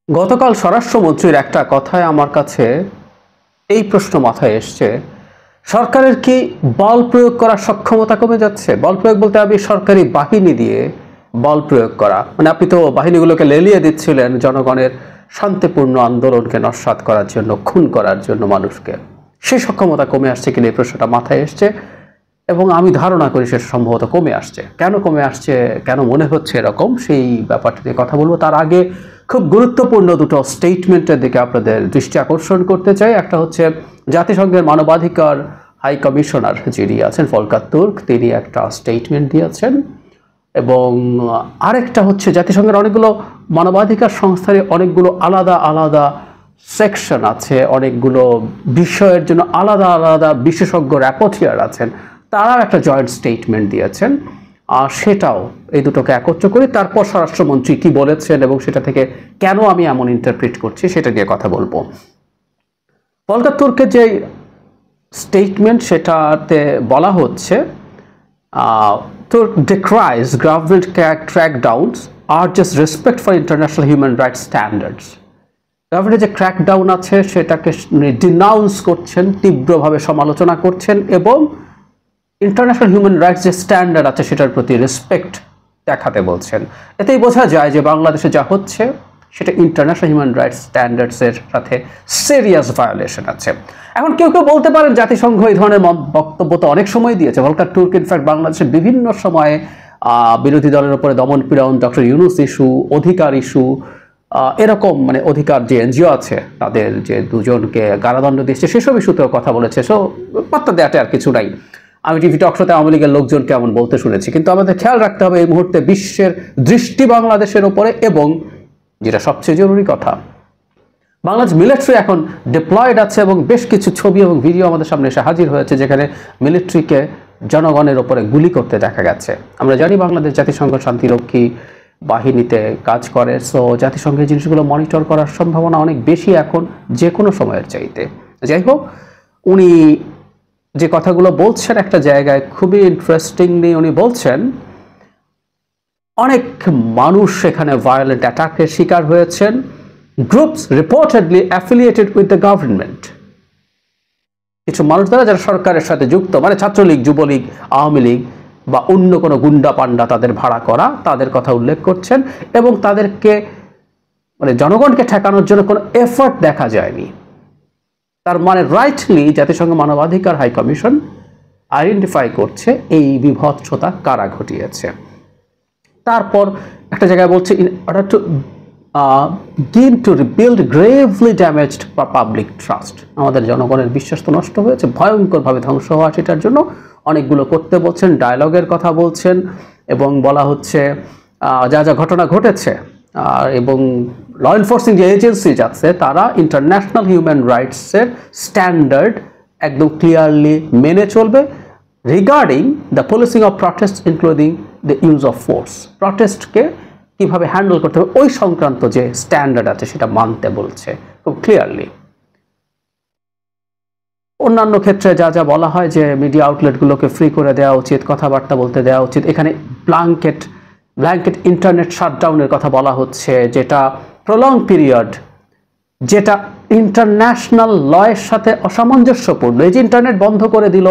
গতকাল স্বরাষ্ট্রমন্ত্রীর একটা কথায় আমার কাছে এই প্রশ্ন মাথায় এসছে, সরকারের কি বল প্রয়োগ করার সক্ষমতা কমে যাচ্ছে? বল প্রয়োগ বলতে আমি সরকারি বাহিনী দিয়ে বল প্রয়োগ করা, মানে আপনি তো বাহিনীগুলোকে লেলিয়ে দিচ্ছিলেন জনগণের শান্তিপূর্ণ আন্দোলনকে নস্যাৎ করার জন্য, খুন করার জন্য মানুষকে। সেই সক্ষমতা কমে আসছে কিনা এই প্রশ্নটা মাথায় এসছে, এবং আমি ধারণা করি সেটা সম্ভবত কমে আসছে। কেন কমে আসছে, কেন মনে হচ্ছে এরকম, সেই ব্যাপারটা নিয়ে কথা বলবো। তার আগে খুব গুরুত্বপূর্ণ দুটো স্টেটমেন্টের দিকে আপনাদের দৃষ্টি আকর্ষণ করতে চাই। একটা হচ্ছে জাতিসংঘের মানবাধিকার হাই কমিশনার যিনি আছেন ভলকার তুর্ক, তিনি একটা স্টেটমেন্ট দিয়েছেন। এবং আরেকটা হচ্ছে জাতিসংঘের অনেকগুলো মানবাধিকার সংস্থার অনেকগুলো আলাদা আলাদা সেকশন আছে, অনেকগুলো বিষয়ের জন্য আলাদা আলাদা বিশেষজ্ঞ র্যাপোর্টিয়ার আছেন, তারাও একটা জয়েন্ট স্টেটমেন্ট দিয়েছেন। আর সেটাও, এই দুটোকে একত্র করে তারপর স্বরাষ্ট্রমন্ত্রী কি বলেছেন এবং সেটা থেকে কেন আমি এমন ইন্টারপ্রিট করছি সেটা নিয়ে কথা বলবো। ভলকার তুর্কের যে স্টেটমেন্ট, সেটাতে বলা হচ্ছে Turk decries government crackdowns urges respect for international human rights standards. গভর্নমেন্টের যে ক্র্যাকডাউন আছে সেটাকে ডিনাউন্স করছেন, তীব্রভাবে সমালোচনা করছেন, এবং ইন্টারন্যাশনাল হিউম্যান রাইটস যে স্ট্যান্ডার্ড আছে সেটার প্রতি রেসপেক্ট দেখাতে বলছেন। এতেই বোঝা যায় যে বাংলাদেশে যা হচ্ছে সেটা ইন্টারন্যাশনাল হিউম্যান রাইটস স্ট্যান্ডার্ডসের সাথে সিরিয়াস ভায়োলেশন আছে। এখন কেউ কেউ বলতে পারেন জাতিসংঘ এই ধরনের বক্তব্য তো অনেক সময় দিয়েছে। ভলকার তুর্ক ইনফ্যাক্ট বাংলাদেশের বিভিন্ন সময়ে বিরোধী দলের উপরে দমন পীড়ন, ডক্টর ইউনুস ইস্যু, অধিকার ইস্যু, এরকম মানে অধিকার যে এনজিও আছে তাদের যে দুজনকে কারাদণ্ড দিচ্ছে সেসব ইস্যুতেও কথা বলেছে। সো পাত্তা দেওয়াতে আর কিছু নাই। আমি টিভি টক শোতে আওয়ামী লীগের লোকজনকে এমন বলতে শুনেছি, কিন্তু আমাদের খেয়াল রাখতে হবে এই মুহূর্তে বিশ্বের দৃষ্টি বাংলাদেশের ওপরে, এবং যেটা সবচেয়ে জরুরি কথা, বাংলাদেশ মিলিটারি এখন ডিপ্লয়েড আছে এবং বেশ কিছু ছবি এবং ভিডিও আমাদের সামনে এসে হাজির হয়েছে যেখানে মিলিটারিকে জনগণের ওপরে গুলি করতে দেখা গেছে। আমরা জানি বাংলাদেশ জাতিসংঘ শান্তিরক্ষী বাহিনীতে কাজ করে, সো জাতিসংঘের জিনিসগুলো মনিটর করার সম্ভাবনা অনেক বেশি এখন যে কোনো সময়ের চাইতে। যাই হোক, উনি যে কথাগুলো বলছেন একটা জায়গায় খুবই ইন্টারেস্টিংলি উনি বলছেন অনেক মানুষ সেখানে ভায়োলেন্ট অ্যাটাকের শিকার হয়েছেন, groups reportedly affiliated with the government. কিছু মানুষ দ্বারা যারা সরকারের সাথে যুক্ত, মানে ছাত্রলীগ, যুবলীগ, আওয়ামী লীগ বা অন্য কোনো গুন্ডা পান্ডা তাদের ভাড়া করা, তাদের কথা উল্লেখ করছেন, এবং তাদেরকে মানে জনগণকে ঠেকানোর জন্য কোনো এফর্ট দেখা যায়নি। তার মানে রাইটলি জাতিসংঘ মানবাধিকার হাই কমিশন আইডেন্টিফাই করছে এই বিভৎসতা কারা ঘটিয়েছে। তারপর একটা জায়গায় বলছে in order to begin to rebuild gravely damaged public trust, আমাদের জনগণের বিশ্বাস তো নষ্ট হয়েছে, ভয়ঙ্করভাবে ধ্বংস হওয়া, সেটার জন্য অনেকগুলো করতে বলছেন, ডায়ালগের কথা বলছেন, এবং বলা হচ্ছে যা যা ঘটনা ঘটেছে এবং ল এনফোর্সিং যে এজেন্সি আছে তারা ইন্টারন্যাশনাল হিউম্যান রাইটসের স্ট্যান্ডার্ড একদম ক্লিয়ারলি মেনে চলবে regarding the policing of protest including the use of force. প্রটেস্টকে কিভাবে হ্যান্ডেল করতে হবে ওই সংক্রান্ত যে স্ট্যান্ডার্ড আছে সেটা মানতে বলছে খুব ক্লিয়ারলি। অন্যান্য ক্ষেত্রে যা যা বলা হয় যে মিডিয়া আউটলেটগুলোকে ফ্রি করে দেওয়া উচিত, কথাবার্তা বলতে দেওয়া উচিত, এখানে ব্ল্যাঙ্কেট ইন্টারনেট শাটডাউনের কথা বলা হচ্ছে, যেটা প্রলং পিরিয়ড, যেটা ইন্টারন্যাশনাল লয়ের সাথে অসামঞ্জস্যপূর্ণ। এই যে ইন্টারনেট বন্ধ করে দিল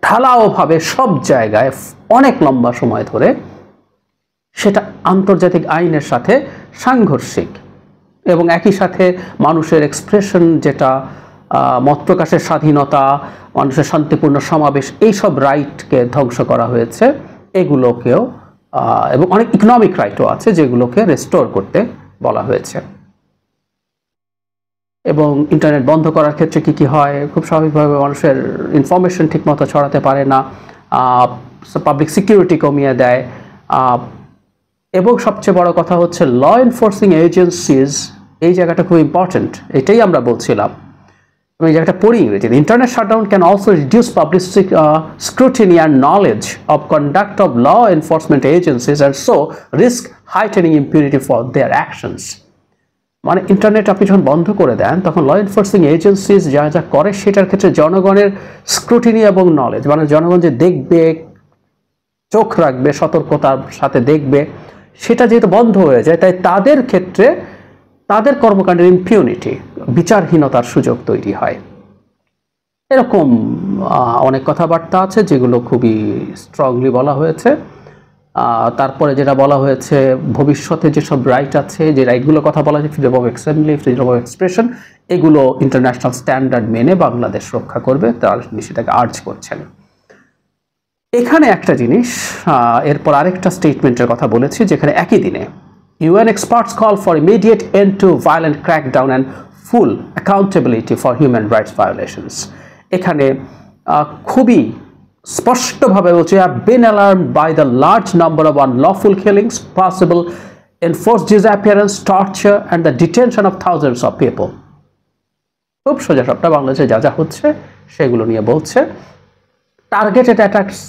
ঢালাওভাবে সব জায়গায় অনেক লম্বা সময় ধরে, সেটা আন্তর্জাতিক আইনের সাথে সাংঘর্ষিক, এবং একই সাথে মানুষের এক্সপ্রেশন, যেটা মত প্রকাশের স্বাধীনতা, মানুষের শান্তিপূর্ণ সমাবেশ, এইসব রাইটকে ধ্বংস করা হয়েছে। এগুলোকেও এবং অনেক ইকোনমিক রাইটও আছে যেগুলোকে রেস্টোর করতে বলা হয়েছে। এবং ইন্টারনেট বন্ধ করার ক্ষেত্রে কি কি হয়, খুব স্বাভাবিকভাবে মানুষের ইনফরমেশন ঠিকমতো ছড়াতে পারে না, পাবলিক সিকিউরিটি কমিয়ে দেয়, এবং সবচেয়ে বড় কথা হচ্ছে ল এনফোর্সিং এজেন্সিজ, এই জায়গাটা খুব ইম্পর্টেন্ট, এটাই আমরা বলছিলাম। আমি এই জায়গাটা পড়ি ইংরেজিতে, internet shutdown can also reduce public scrutiny and knowledge of conduct of law enforcement agencies and so risk heightening impurity for their actions. মানে ইন্টারনেট আপনি যখন বন্ধ করে দেন তখন ল এনফোর্সিং এজেন্সিজ যা যা করে সেটার ক্ষেত্রে জনগণের স্ক্রুটিনি এবং নলেজ, মানে জনগণ যে দেখবে, চোখ রাখবে, সতর্কতার সাথে দেখবে, সেটা যেহেতু বন্ধ হয়ে যায়, তাই তাদের ক্ষেত্রে তাদের কর্মকাণ্ডের ইম্পিউনিটি, বিচারহীনতার সুযোগ তৈরি হয়। এরকম অনেক কথাবার্তা আছে যেগুলো খুবই স্ট্রংলি বলা হয়েছে। তারপরে যেটা বলা হয়েছে, ভবিষ্যতে যেসব রাইট আছে, যে রাইটগুলোর কথা বলা হয়েছে, freedom of assembly, freedom of expression, এগুলো ইন্টারন্যাশনাল স্ট্যান্ডার্ড মেনে বাংলাদেশ রক্ষা করবে, তার সেটাকে আর্জ করছেন। এখানে একটা জিনিস, এরপর আরেকটা স্টেটমেন্টের কথা বলেছি, যেখানে একই দিনে UN experts call for immediate end to violent crackdown and full accountability for human rights violations. এখানে খুবই স্পষ্টভাবে বলছে, have been alarmed by the large number of unlawful killings, possible enforced disappearance, torture and the detention of thousands of people. খুব সোজা সবটা বাংলাদেশে যা যা হচ্ছে সেগুলো নিয়ে বলছে। টার্গেটেড অ্যাটাকস,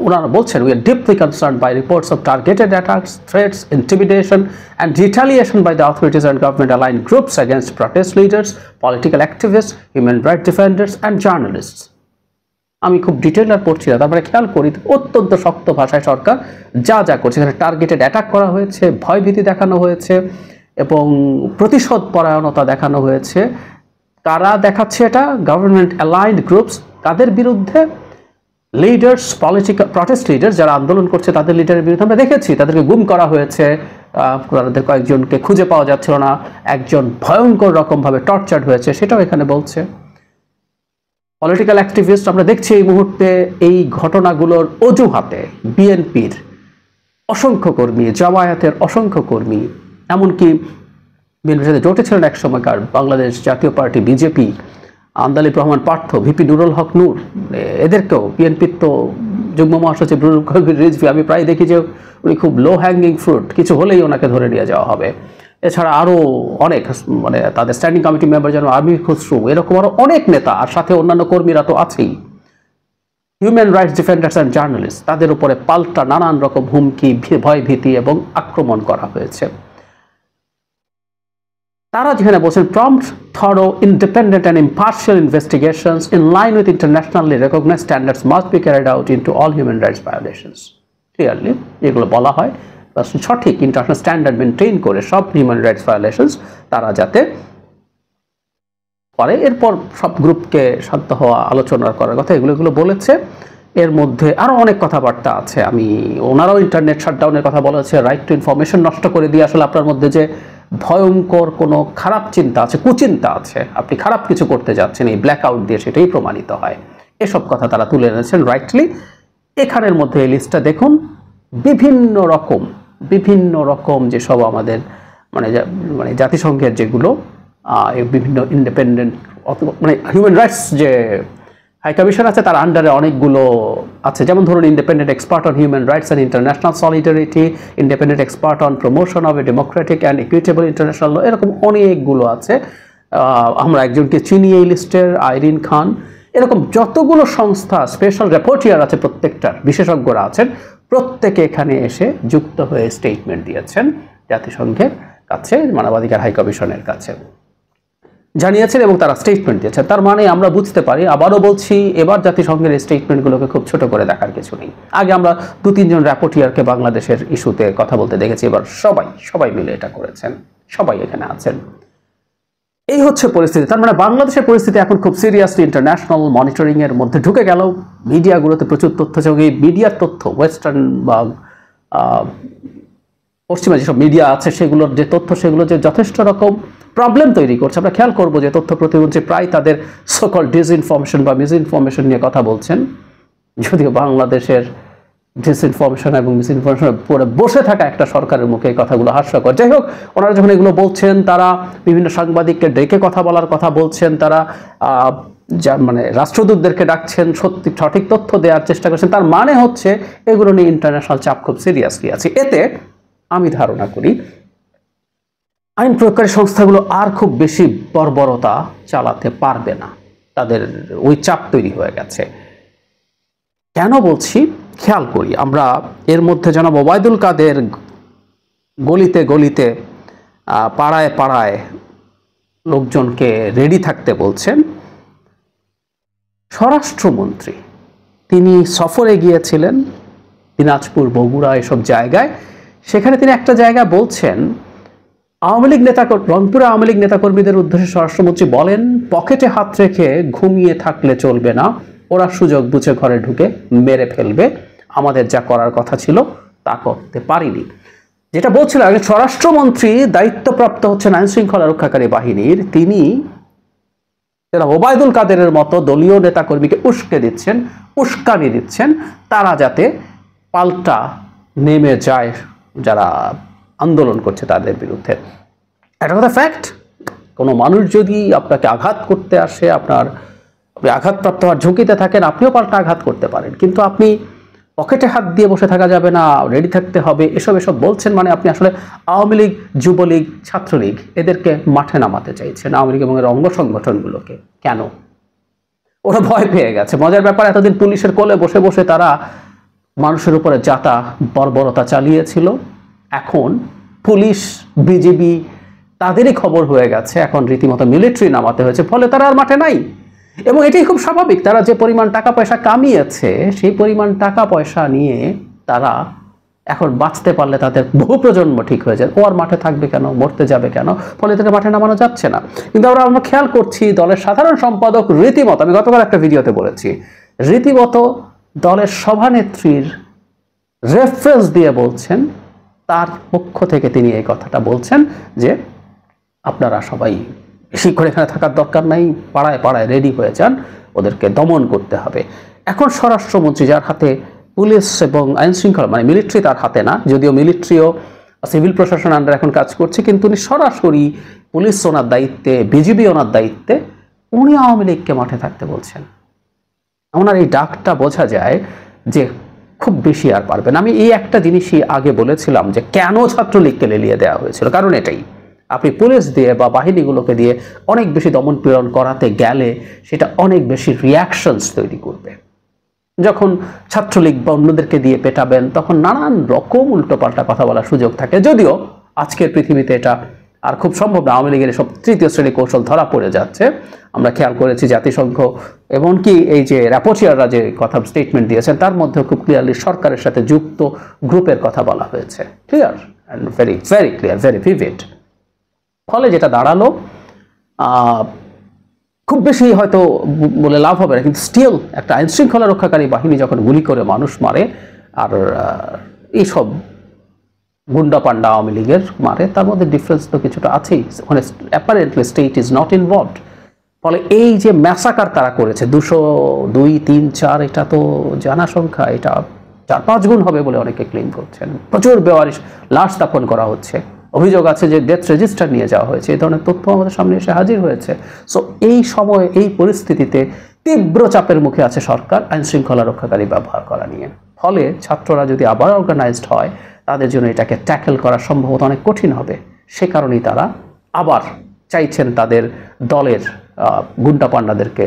ওনারা বলছেন, we are deeply concerned by reports of targeted attacks, threats, intimidation and retaliation by the authorities and government-aligned groups against protest leaders, political activists, human rights defenders and journalists. আমি খুব detail আর পড়ছি না, তারপরে খেয়াল করি অত্যন্ত শক্ত ভাষায় সরকার যা যা করছে। এখানে টার্গেটেড অ্যাটাক করা হয়েছে, ভয়ভীতি দেখানো হয়েছে এবং প্রতিশোধ পরায়ণতা দেখানো হয়েছে। কারা দেখাচ্ছে এটা? গভর্নমেন্ট অ্যালাইন্ড গ্রুপস, তাদের বিরুদ্ধে। লিডার্স, পলিটিক্যাল প্রটেস্ট লিডার যারা আন্দোলন করছে তাদের লিডারের বিরুদ্ধে আমরা দেখেছি, তাদেরকে গুম করা হয়েছে, তাদের কয়েকজনকে খুঁজে পাওয়া যাচ্ছিল না, একজন ভয়ঙ্কর রকমভাবে টর্চার্ড হয়েছে, সেটাও এখানে বলছে। পলিটিক্যাল অ্যাক্টিভিস্ট, আমরা দেখছি এই মুহূর্তে এই ঘটনাগুলোর অজুহাতে বিএনপির অসংখ্য কর্মী, জামায়াতের অসংখ্য কর্মী, এমনকি বিএনপির সাথে জোটে ছিলেন এক সময়কার Bangladesh Jatiya party, BJP, Andaleeb Rahman Partho, VP Nurul Haq Nur, এদেরকেও বিএনপির তো যুগ্ম মহাসচিব নুরুল কবির রিজভী, আমি প্রায় দেখি যে উনি খুব লো হ্যাঙ্গিং ফ্রুট, কিছু হলেই ওনাকে ধরে নিয়ে যাওয়া হবে। এছাড়া আরও অনেক, মানে তাদের স্ট্যান্ডিং কমিটি মেম্বার যেন আমির খুসরু, এরকম আরও অনেক নেতা, আর সাথে অন্যান্য কর্মীরা তো আছেই। Human rights defenders and journalist, তাদের উপরে পাল্টা নানান রকম হুমকি, ভয়ভীতি এবং আক্রমণ করা হয়েছে। তারা যেখানে বলছেন, prompt, thorough, independent and impartial investigations in line with internationally recognized standards must be carried out into all human rights violations. Clearly, যেগুলো বলা হয় সঠিক ইন্টারন্যাশনাল স্ট্যান্ডার্ড মেনটেন করে সব হিউম্যান রাইটস ভায়োলেশনস তারা যাতে করে। এরপর সব গ্রুপকে শান্ত হওয়া, আলোচনা করার কথা এগুলো বলেছে। এর মধ্যে আরও অনেক কথাবার্তা আছে, আমি ওনারাও ইন্টারনেট শাটডাউনের কথা বলেছে, রাইট টু ইনফরমেশন নষ্ট করে দিয়ে আসলে আপনার মধ্যে যে ভয়ঙ্কর কোনো খারাপ চিন্তা আছে, কুচিন্তা আছে, আপনি খারাপ কিছু করতে যাচ্ছেন, এই ব্ল্যাক আউট দিয়ে সেটাই প্রমাণিত হয়। এসব কথা তারা তুলে এনেছেন রাইটলি। এখানের মধ্যে এই লিস্টটা দেখুন, বিভিন্ন রকম যেসব আমাদের মানে জাতিসংঘের যেগুলো বিভিন্ন ইন্ডিপেন্ডেন্ট মানে হিউম্যান রাইটস যে হাই কমিশন আছে তার আন্ডারে অনেকগুলো আছে, যেমন ধরুন independent expert on human rights and international solidarity, independent expert on promotion of a democratic and equitable international law, এরকম অনেকগুলো আছে। আমরা একজনকে চিনি এই লিস্টের, আইরিন খান। এরকম যতগুলো সংস্থা, স্পেশাল রিপোর্টার আছে, প্রত্যেকটার বিশেষজ্ঞরা আছেন, প্রত্যেকে এখানে এসে যুক্ত হয়ে স্টেটমেন্ট দিয়েছেন জাতিসংঘের কাছে, মানবাধিকার হাই কমিশনের কাছে জানিয়েছেন এবং তারা স্টেটমেন্ট দিয়েছেন। তার মানে আমরা বুঝতে পারি, আবারও বলছি, এবার জাতিসংঘের এই স্টেটমেন্টগুলোকে খুব ছোট করে দেখার কিছু নেই। আগে আমরা 2-3 জন র্যাপোর্টিয়ারকে বাংলাদেশের ইস্যুতে কথা বলতে দেখেছি, এবার সবাই মিলে এটা করেছেন, সবাই এখানে আছেন। এই হচ্ছে পরিস্থিতি। তার মানে বাংলাদেশের পরিস্থিতি এখন খুব সিরিয়াসলি ইন্টারন্যাশনাল মনিটরিং এর মধ্যে ঢুকে গেল। মিডিয়াগুলোতে প্রচুর তথ্য, এই মিডিয়ার তথ্য, ওয়েস্টার্ন বা পশ্চিমা যেসব মিডিয়া আছে সেগুলোর যে তথ্য, সেগুলো যে যথেষ্ট রকম প্রবলেম তৈরি করছে। আমরা খেয়াল করবো যে তথ্য প্রতিমন্ত্রী প্রায় তাদের সকল ডিসইনফরমেশন বা মিসইনফরমেশন নিয়ে কথা বলছেন, যদিও বাংলাদেশের ডিসইনফরমেশন এবং মিসইনফরমেশন পরে বসে থাকা একটা সরকারের মুখে এই কথাগুলো হাস্যকর। যাই হোক, ওনারা যখন এগুলো বলছেন, তারা বিভিন্ন সাংবাদিককে ডেকে কথা বলার কথা বলছেন, তারা মানে রাষ্ট্রদূতদেরকে ডাকছেন, সঠিক তথ্য দেওয়ার চেষ্টা করছেন। তার মানে হচ্ছে এগুলো নিয়ে ইন্টারন্যাশনাল চাপ খুব সিরিয়াসলি আছে। এতে আমি ধারণা করি আইন প্রয়োগকারী সংস্থাগুলো আর খুব বেশি বর্বরতা চালাতে পারবে না, তাদের ওই চাপ তৈরি হয়ে গেছে। কেন বলছি খেয়াল করি, আমরা এর মধ্যে জনাব ওবায়দুল কাদের গলিতে গলিতে, পাড়ায় পাড়ায় লোকজনকে রেডি থাকতে বলছেন। স্বরাষ্ট্রমন্ত্রী তিনি সফরে গিয়েছিলেন দিনাজপুর, বগুড়া, এসব জায়গায়। সেখানে তিনি একটা জায়গায় বলছেন আওয়ামী লীগ নেতা রংপুরে আওয়ামী লীগ নেতাকর্মীদের উদ্দেশ্যে স্বরাষ্ট্রমন্ত্রী বলেন, পকেটে হাত রেখে ঘুমিয়ে থাকলে চলবে না, ওরা সুযোগ বুঝে ঘরে ঢুকে মেরে ফেলবে, আমাদের যা করার কথা ছিল তা করতে পারিনি। যেটা বলছিল আগে, স্বরাষ্ট্রমন্ত্রী দায়িত্বপ্রাপ্ত হচ্ছেন আইন শৃঙ্খলা রক্ষাকারী বাহিনীর, তিনি ওবায়দুল কাদেরের মতো দলীয় নেতাকর্মীকে উস্কানি দিচ্ছেন, তারা যাতে পাল্টা নেমে যায় যারা আন্দোলন করছে তাদের বিরুদ্ধে। এটা কথা ফ্যাক্ট। কোনো মানুষ যদি আপনাকে আঘাত করতে আসে, আপনি আঘাতপ্রাপ্ত হওয়ার ঝুঁকিতে থাকেন, আপনিও পাল্টা আঘাত করতে পারেন, কিন্তু আপনি পকেটে হাত দিয়ে বসে থাকা যাবে না, রেডি থাকতে হবে, এসব বলছেন মানে আপনি আসলে আওয়ামী লীগ, যুবলীগ, ছাত্রলীগ এদেরকে মাঠে নামাতে চাইছেন, আওয়ামী লীগ এবং এর অঙ্গ সংগঠনগুলোকে। কেন? ওরা ভয় পেয়ে গেছে। মজার ব্যাপার, এতদিন পুলিশের কোলে বসে বসে তারা মানুষের উপরে যাতা বর্বরতা চালিয়েছিল, এখন পুলিশ, বিজিবি তাদেরই খবর হয়ে গেছে, এখন রীতিমতো মিলিটারি নামাতে হয়েছে, ফলে তারা আর মাঠে নাই। এবং এটাই খুব স্বাভাবিক, তারা যে পরিমাণ টাকা পয়সা কামিয়েছে সেই পরিমাণ টাকা পয়সা নিয়ে তারা এখন বাঁচতে পারলে তাদের বহু প্রজন্ম ঠিক হয়ে যায়, ও আর মাঠে থাকবে কেন, মরতে যাবে কেন, ফলে তাদের মাঠে নামানো যাচ্ছে না। কিন্তু আমরা খেয়াল করছি দলের সাধারণ সম্পাদক রীতিমতো, আমি গতকাল একটা ভিডিওতে বলেছি, রীতিমতো দলের সভানেত্রীর রেফারেন্স দিয়ে বলছেন, তার পক্ষ থেকে তিনি এই কথাটা বলছেন যে আপনারা সবাই বেশি করে এখানে থাকার দরকার নাই, পাড়ায় পাড়ায় রেডি হয়ে যান, ওদেরকে দমন করতে হবে। এখন স্বরাষ্ট্রমন্ত্রী, যার হাতে পুলিশ এবং আইন শৃঙ্খলা মানে মিলিটারি তার হাতে না, যদিও মিলিটারিও সিভিল প্রশাসন আন্ডার এখন কাজ করছে, কিন্তু উনি সরাসরি পুলিশ ওনার দায়িত্বে, বিজিবি ওনার দায়িত্বে, উনি আওয়ামী লীগকে মাঠে থাকতে বলছেন। ওনার এই ডাকটা বোঝা যায় যে খুব বেশি আর পারবেন। আমি এই একটা জিনিসই আগে বলেছিলাম যে কেন ছাত্রলীগকে লেলিয়ে দেওয়া হয়েছিল, কারণ এটাই, আপনি পুলিশ দিয়ে বা বাহিনীগুলোকে দিয়ে অনেক বেশি দমন পীড়ন করাতে গেলে সেটা অনেক বেশি রিয়াকশনস তৈরি করবে। যখন ছাত্রলীগ বা অন্যদেরকে দিয়ে পেটাবেন তখন নানান রকম উল্টোপাল্টা কথা বলার সুযোগ থাকে, যদিও আজকের পৃথিবীতে এটা আর খুব সম্ভব না। আওয়ামী লীগের সব তৃতীয় শ্রেণী কৌশল ধরা পড়ে যাচ্ছে, আমরা খেয়াল করেছি জাতিসংঘ এমনকি এই যে রাপোচিয়াররা যে কথা স্টেটমেন্ট দিয়েছেন তার মধ্যে খুব ক্লিয়ারলি সরকারের সাথে যুক্ত গ্রুপের কথা বলা হয়েছে, clear and very very clear, very vivid. ফলে যেটা দাঁড়ালো, খুব বেশি হয়তো বলে লাভ হবে না, কিন্তু স্টিল একটা আইন শৃঙ্খলা রক্ষাকারী বাহিনী যখন গুলি করে মানুষ মারে আর এইসব গুন্ডা পান্ডা আওয়ামী লীগের মারে, তার মধ্যে ডিফারেন্স তো কিছুটা আছেই, ওখানে apparently state is not involved. ফলে এই যে ম্যাসাকার তারা করেছে 200, 2, 3, 4, এটা তো জানা সংখ্যা, এটা 4-5 গুণ হবে বলে অনেকে ক্লেম করছেন। প্রচুর বেওয়ারিশ লাশ স্থাপন করা হচ্ছে, অভিযোগ আছে যে ডেথ রেজিস্টার নিয়ে যাওয়া হয়েছে, এই ধরনের তথ্য আমাদের সামনে এসে হাজির হয়েছে। সো এই সময়, এই পরিস্থিতিতে তীব্র চাপের মুখে আছে সরকার আইন শৃঙ্খলা রক্ষাকারী ব্যবহার করা নিয়ে। ফলে ছাত্ররা যদি আবার অর্গানাইজড হয়, তাদের জন্য এটাকে ট্যাকেল করা সম্ভবত অনেক কঠিন হবে। সে কারণেই তারা আবার চাইছেন তাদের দলের গুন্ডা পান্ডাদেরকে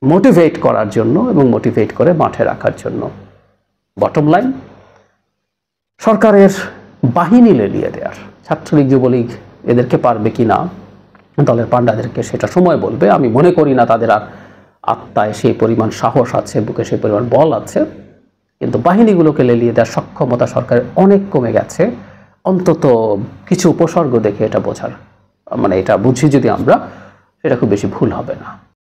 মোটিভেট করার জন্য এবং মোটিভেট করে মাঠে রাখার জন্য। বটম লাইন, সরকারের বাহিনী লেলিয়ে দেওয়ার, ছাত্রলীগ, যুবলীগ এদেরকে পারবে কি না, দলের পান্ডাদেরকে সেটা সময় বলবে। আমি মনে করি না তাদের আর আত্মায় সেই পরিমাণ সাহস আছে, বুকে সেই পরিমাণ বল আছে, কিন্তু বাহিনীগুলোকে লেলিয়ে দেওয়ার সক্ষমতা সরকারের অনেক কমে গেছে। অন্তত কিছু উপসর্গ দেখে এটা বোঝার, মানে এটা বুঝি যদি আমরা, সেটা খুব বেশি ভুল হবে না।